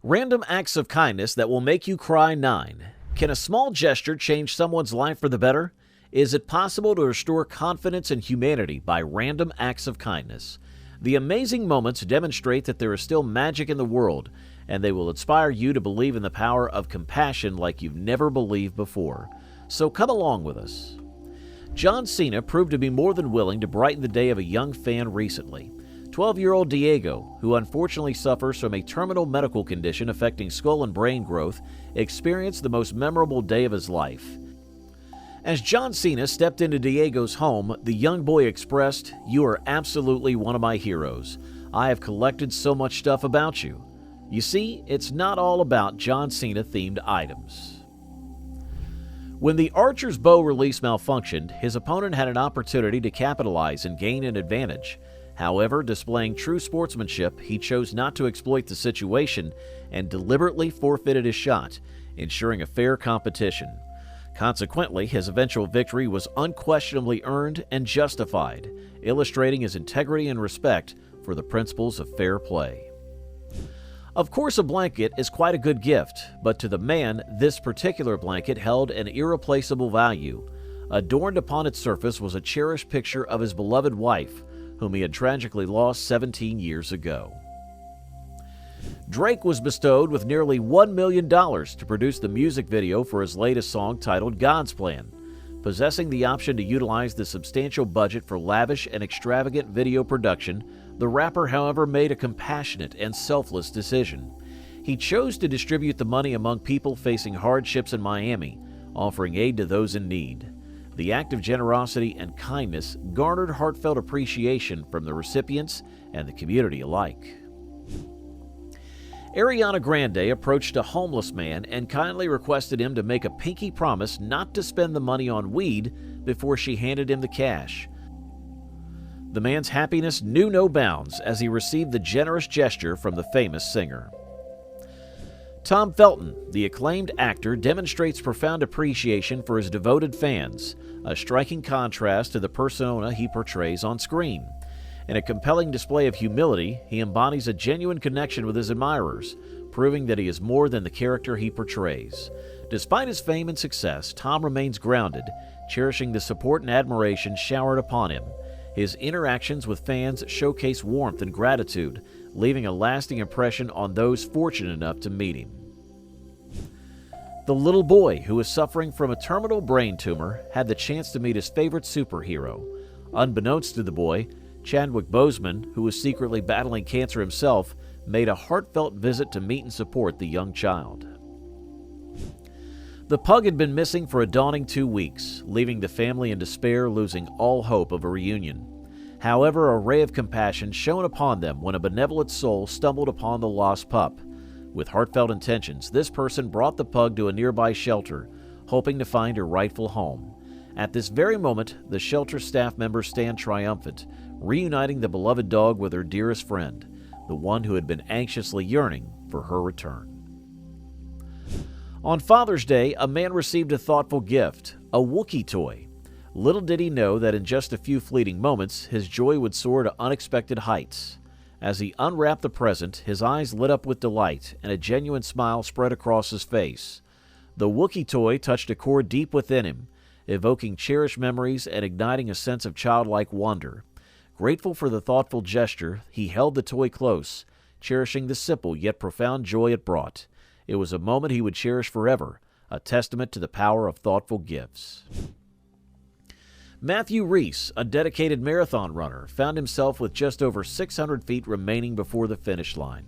Random acts of kindness that will make you cry 9. Can a small gesture change someone's life for the better? Is it possible to restore confidence in humanity by random acts of kindness? The amazing moments demonstrate that there is still magic in the world, and they will inspire you to believe in the power of compassion like you've never believed before. So come along with us. John Cena proved to be more than willing to brighten the day of a young fan recently. 12-year-old Diego, who unfortunately suffers from a terminal medical condition affecting skull and brain growth, experienced the most memorable day of his life. As John Cena stepped into Diego's home, the young boy expressed, "You are absolutely one of my heroes. I have collected so much stuff about you." You see, it's not all about John Cena-themed items. When the archer's bow release malfunctioned, his opponent had an opportunity to capitalize and gain an advantage. However, displaying true sportsmanship, he chose not to exploit the situation and deliberately forfeited his shot, ensuring a fair competition. Consequently, his eventual victory was unquestionably earned and justified, illustrating his integrity and respect for the principles of fair play. Of course, a blanket is quite a good gift, but to the man, this particular blanket held an irreplaceable value. Adorned upon its surface was a cherished picture of his beloved wife, whom he had tragically lost 17 years ago. Drake was bestowed with nearly $1 million to produce the music video for his latest song titled God's Plan. Possessing the option to utilize the substantial budget for lavish and extravagant video production, the rapper, however, made a compassionate and selfless decision. He chose to distribute the money among people facing hardships in Miami, offering aid to those in need. The act of generosity and kindness garnered heartfelt appreciation from the recipients and the community alike. Ariana Grande approached a homeless man and kindly requested him to make a pinky promise not to spend the money on weed before she handed him the cash. The man's happiness knew no bounds as he received the generous gesture from the famous singer. Tom Felton, the acclaimed actor, demonstrates profound appreciation for his devoted fans, a striking contrast to the persona he portrays on screen. In a compelling display of humility, he embodies a genuine connection with his admirers, proving that he is more than the character he portrays. Despite his fame and success, Tom remains grounded, cherishing the support and admiration showered upon him. His interactions with fans showcase warmth and gratitude, leaving a lasting impression on those fortunate enough to meet him. The little boy who is suffering from a terminal brain tumor had the chance to meet his favorite superhero. Unbeknownst to the boy, Chadwick Boseman, who was secretly battling cancer himself, made a heartfelt visit to meet and support the young child. The pug had been missing for a daunting 2 weeks, leaving the family in despair, losing all hope of a reunion. However, a ray of compassion shone upon them when a benevolent soul stumbled upon the lost pup. With heartfelt intentions, this person brought the pug to a nearby shelter, hoping to find her rightful home. At this very moment, the shelter staff members stand triumphant, reuniting the beloved dog with her dearest friend, the one who had been anxiously yearning for her return. On Father's Day, a man received a thoughtful gift, a Wookiee toy. Little did he know that in just a few fleeting moments, his joy would soar to unexpected heights. As he unwrapped the present, his eyes lit up with delight, and a genuine smile spread across his face. The Wookiee toy touched a chord deep within him, evoking cherished memories and igniting a sense of childlike wonder. Grateful for the thoughtful gesture, he held the toy close, cherishing the simple yet profound joy it brought. It was a moment he would cherish forever, a testament to the power of thoughtful gifts. Matthew Reese, a dedicated marathon runner, found himself with just over 600 feet remaining before the finish line.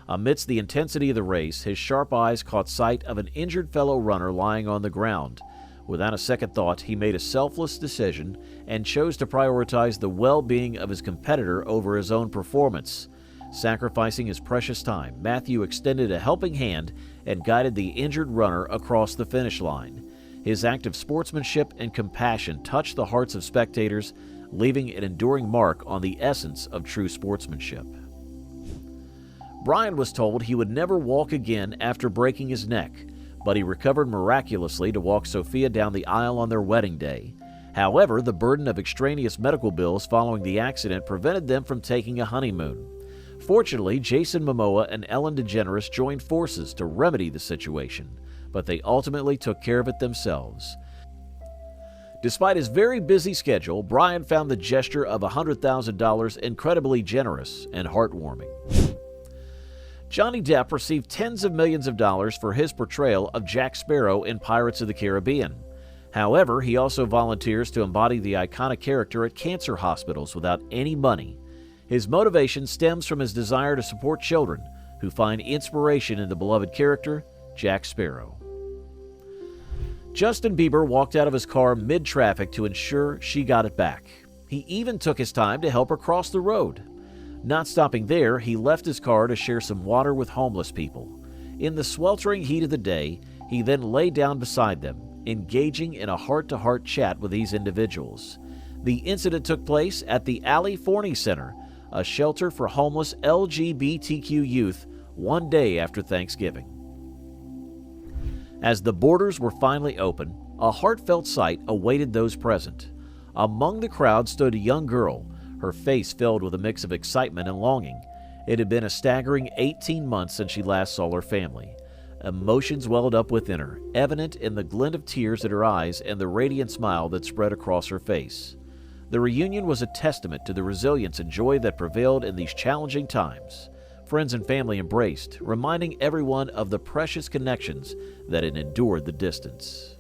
Amidst the intensity of the race, his sharp eyes caught sight of an injured fellow runner lying on the ground. Without a second thought, he made a selfless decision and chose to prioritize the well-being of his competitor over his own performance. Sacrificing his precious time, Matthew extended a helping hand and guided the injured runner across the finish line. His act of sportsmanship and compassion touched the hearts of spectators, leaving an enduring mark on the essence of true sportsmanship. Brian was told he would never walk again after breaking his neck, but he recovered miraculously to walk Sophia down the aisle on their wedding day. However, the burden of extraneous medical bills following the accident prevented them from taking a honeymoon. Fortunately, Jason Momoa and Ellen DeGeneres joined forces to remedy the situation, but they ultimately took care of it themselves. Despite his very busy schedule, Brian found the gesture of $100,000 incredibly generous and heartwarming. Johnny Depp received tens of millions of dollars for his portrayal of Jack Sparrow in Pirates of the Caribbean. However, he also volunteers to embody the iconic character at cancer hospitals without any money. His motivation stems from his desire to support children who find inspiration in the beloved character, Jack Sparrow. Justin Bieber walked out of his car mid-traffic to ensure she got it back. He even took his time to help her cross the road. Not stopping there, he left his car to share some water with homeless people. In the sweltering heat of the day, he then lay down beside them, engaging in a heart-to-heart chat with these individuals. The incident took place at the Ali Forney Center, a shelter for homeless LGBTQ youth, one day after Thanksgiving. As the borders were finally open, a heartfelt sight awaited those present. Among the crowd stood a young girl, her face filled with a mix of excitement and longing. It had been a staggering 18 months since she last saw her family. Emotions welled up within her, evident in the glint of tears at her eyes and the radiant smile that spread across her face. The reunion was a testament to the resilience and joy that prevailed in these challenging times. Friends and family embraced, reminding everyone of the precious connections that had endured the distance.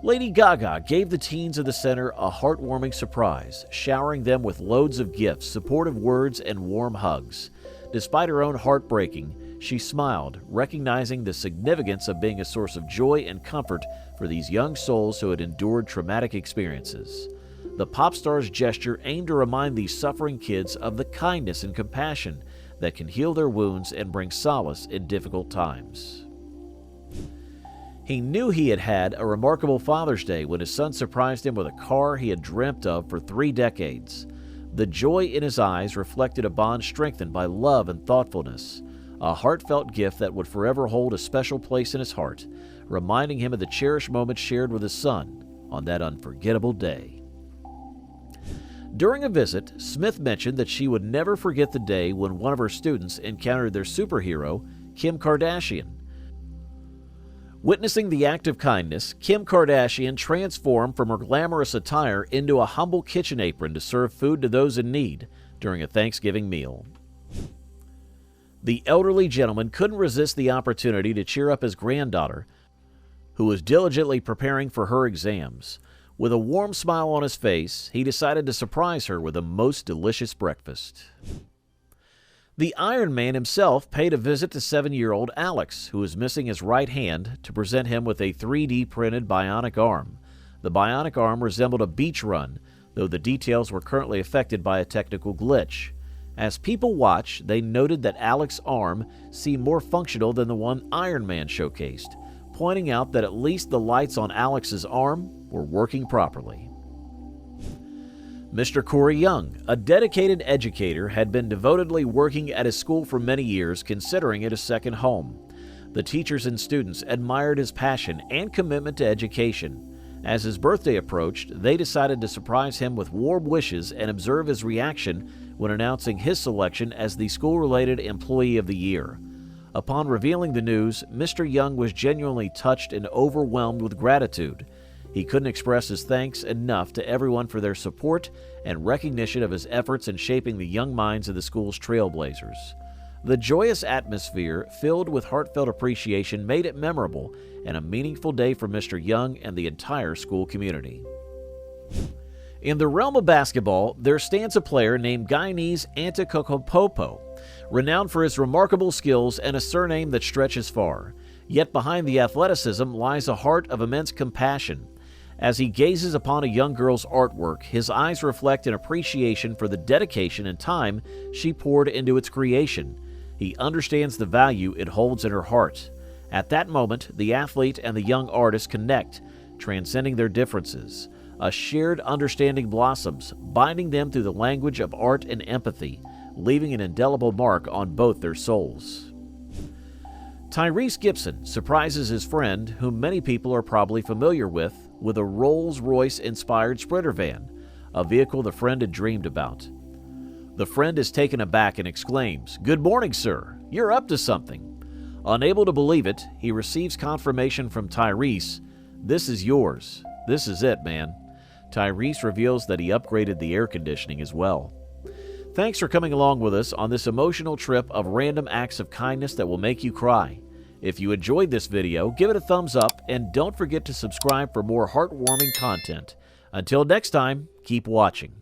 Lady Gaga gave the teens of the center a heartwarming surprise, showering them with loads of gifts, supportive words, and warm hugs. Despite her own heartbreaking, she smiled, recognizing the significance of being a source of joy and comfort for these young souls who had endured traumatic experiences. The pop star's gesture aimed to remind these suffering kids of the kindness and compassion that can heal their wounds and bring solace in difficult times. He knew he had had a remarkable Father's Day when his son surprised him with a car he had dreamt of for 3 decades. The joy in his eyes reflected a bond strengthened by love and thoughtfulness, a heartfelt gift that would forever hold a special place in his heart, reminding him of the cherished moments shared with his son on that unforgettable day. During a visit, Smith mentioned that she would never forget the day when one of her students encountered their superhero, Kim Kardashian. Witnessing the act of kindness, Kim Kardashian transformed from her glamorous attire into a humble kitchen apron to serve food to those in need during a Thanksgiving meal. The elderly gentleman couldn't resist the opportunity to cheer up his granddaughter, who was diligently preparing for her exams. With a warm smile on his face, he decided to surprise her with a most delicious breakfast. The Iron Man himself paid a visit to 7-year-old Alex, who was missing his right hand, to present him with a 3D printed bionic arm. The bionic arm resembled a beach run, though the details were currently affected by a technical glitch. As people watched, they noted that Alex's arm seemed more functional than the one Iron Man showcased, pointing out that at least the lights on Alex's arm were working properly. Mr. Corey Young, a dedicated educator, had been devotedly working at his school for many years, considering it a second home. The teachers and students admired his passion and commitment to education. As his birthday approached, they decided to surprise him with warm wishes and observe his reaction when announcing his selection as the school-related Employee of the Year. Upon revealing the news, Mr. Young was genuinely touched and overwhelmed with gratitude. He couldn't express his thanks enough to everyone for their support and recognition of his efforts in shaping the young minds of the school's trailblazers. The joyous atmosphere, filled with heartfelt appreciation, made it memorable and a meaningful day for Mr. Young and the entire school community. In the realm of basketball, there stands a player named Giannis Antetokounmpo, renowned for his remarkable skills and a surname that stretches far. Yet behind the athleticism lies a heart of immense compassion. As he gazes upon a young girl's artwork, his eyes reflect an appreciation for the dedication and time she poured into its creation. He understands the value it holds in her heart. At that moment, the athlete and the young artist connect, transcending their differences. A shared understanding blossoms, binding them through the language of art and empathy, leaving an indelible mark on both their souls. Tyrese Gibson surprises his friend, whom many people are probably familiar with a Rolls-Royce-inspired Sprinter van, a vehicle the friend had dreamed about. The friend is taken aback and exclaims, "Good morning, sir. You're up to something." Unable to believe it, he receives confirmation from Tyrese. "This is yours. This is it, man." Tyrese reveals that he upgraded the air conditioning as well. Thanks for coming along with us on this emotional trip of random acts of kindness that will make you cry. If you enjoyed this video, give it a thumbs up and don't forget to subscribe for more heartwarming content. Until next time, keep watching.